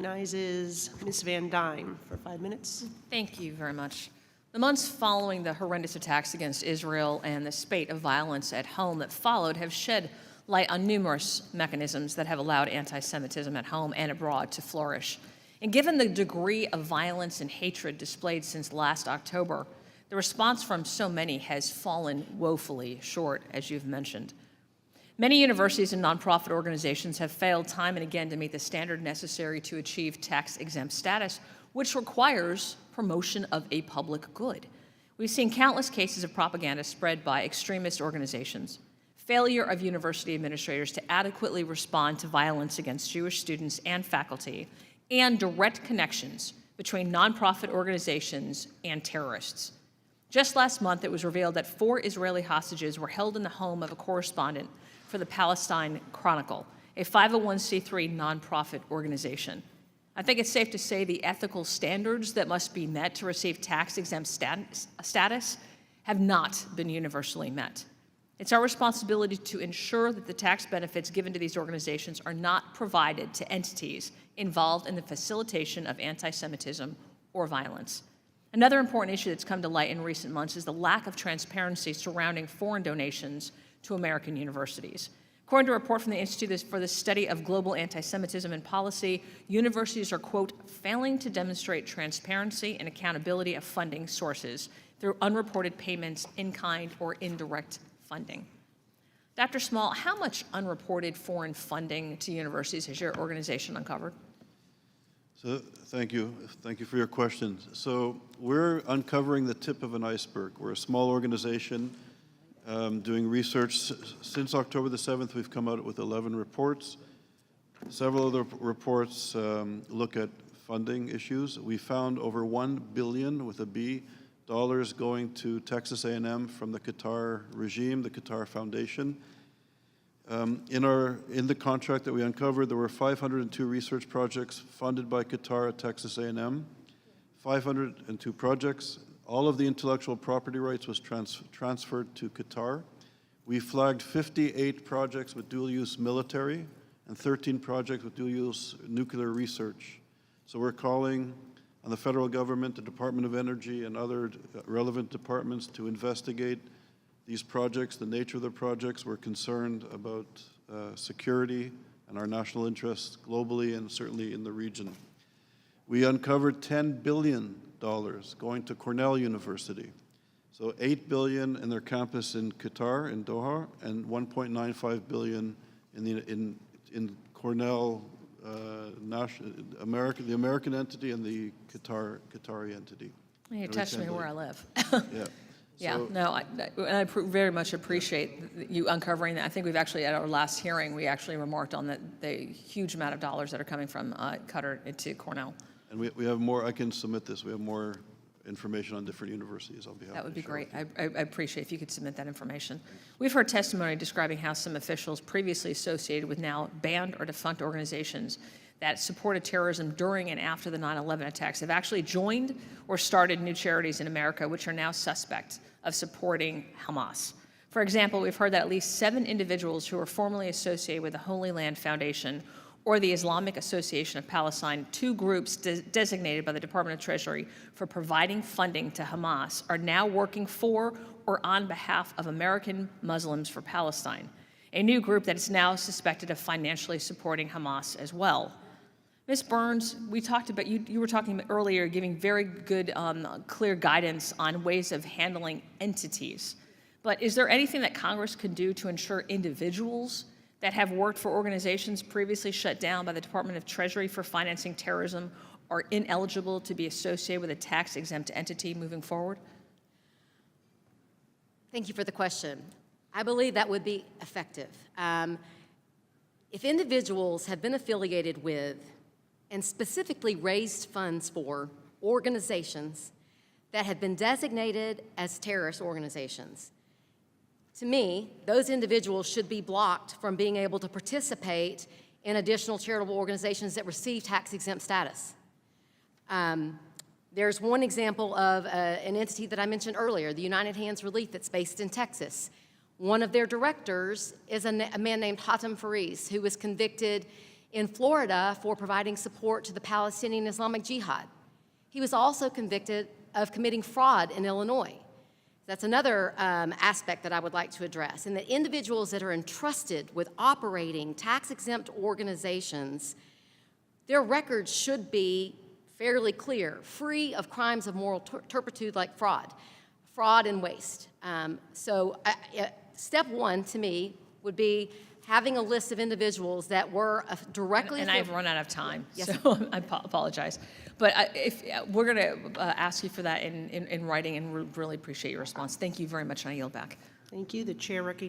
Recognizes Ms. Van Duyne for 5 minutes. Thank you very much. The months following the horrendous attacks against Israel and the spate of violence at home that followed have shed light on numerous mechanisms that have allowed anti-Semitism at home and abroad to flourish. And given the degree of violence and hatred displayed since last October, the response from so many has fallen woefully short, as you've mentioned. Many universities and nonprofit organizations have failed time and again to meet the standard necessary to achieve tax-exempt status, which requires promotion of a public good. We've seen countless cases of propaganda spread by extremist organizations, failure of university administrators to adequately respond to violence against Jewish students and faculty, and direct connections between nonprofit organizations and terrorists. Just last month, it was revealed that 4 Israeli hostages were held in the home of a correspondent for the Palestine Chronicle, a 501c3 nonprofit organization. I think it's safe to say the ethical standards that must be met to receive tax-exempt status have not been universally met. It's our responsibility to ensure that the tax benefits given to these organizations are not provided to entities involved in the facilitation of anti-Semitism or violence. Another important issue that's come to light in recent months is the lack of transparency surrounding foreign donations to American universities. According to a report from the Institute for the Study of Global Anti-Semitism and Policy, universities are, quote, failing to demonstrate transparency and accountability of funding sources through unreported payments, in-kind or indirect funding. Dr. Small, how much unreported foreign funding to universities has your organization uncovered? So, thank you. Thank you for your question. So we're uncovering the tip of an iceberg. We're a small organization doing research. Since October the 7th, we've come out with 11 reports. Several of the reports look at funding issues. We found over $1 billion, with a B, dollars going to Texas A&M from the Qatar regime, the Qatar Foundation. In the contract that we uncovered, there were 502 research projects funded by Qatar at Texas A&M, 502 projects. All of the intellectual property rights was transferred to Qatar. We flagged 58 projects with dual-use military and 13 projects with dual-use nuclear research. So we're calling on the federal government, the Department of Energy, and other relevant departments to investigate these projects, the nature of the projects. We're concerned about security and our national interests globally and certainly in the region. We uncovered $10 billion going to Cornell University. So $8 billion in their campus in Qatar, in Doha, and $1.95 billion in Cornell, the American entity and the Qatari entity. You touched me where I live. Yeah. Yeah, So, no, I very much appreciate you uncovering that. I think we've actually, at our last hearing, we actually remarked on the huge amount of dollars that are coming from Qatar into Cornell. And we have more, I can submit this, we have more information on different universities. I'll be happy That would to be share great. with you. I appreciate if you could submit that information. We've heard testimony describing how some officials previously associated with now banned or defunct organizations that supported terrorism during and after the 9/11 attacks have actually joined or started new charities in America, which are now suspect of supporting Hamas. For example, we've heard that at least 7 individuals who were formerly associated with the Holy Land Foundation or the Islamic Association of Palestine, 2 groups designated by the Department of Treasury for providing funding to Hamas, are now working for or on behalf of American Muslims for Palestine, a new group that is now suspected of financially supporting Hamas as well. Ms. Burns, we talked about, you were talking earlier, giving very good, clear guidance on ways of handling entities. But is there anything that Congress can do to ensure individuals that have worked for organizations previously shut down by the Department of Treasury for financing terrorism are ineligible to be associated with a tax-exempt entity moving forward? Thank you for the question. I believe that would be effective. If individuals have been affiliated with and specifically raised funds for organizations that have been designated as terrorist organizations, to me, those individuals should be blocked from being able to participate in additional charitable organizations that receive tax-exempt status. There's one example of an entity that I mentioned earlier, the United Hands Relief, that's based in Texas. One of their directors is a man named Hatem Fariz, who was convicted in Florida for providing support to the Palestinian Islamic Jihad. He was also convicted of committing fraud in Illinois. That's another aspect that I would like to address, and that individuals that are entrusted with operating tax-exempt organizations, their records should be fairly clear, free of crimes of moral turpitude like fraud and waste. Step one to me would be having a list of individuals that were directly... And I've run out of time, Yes. so I apologize. But if we're going to ask you for that in writing, and we really appreciate your response. Thank you very much, and I yield back. Thank you. The chair recognizes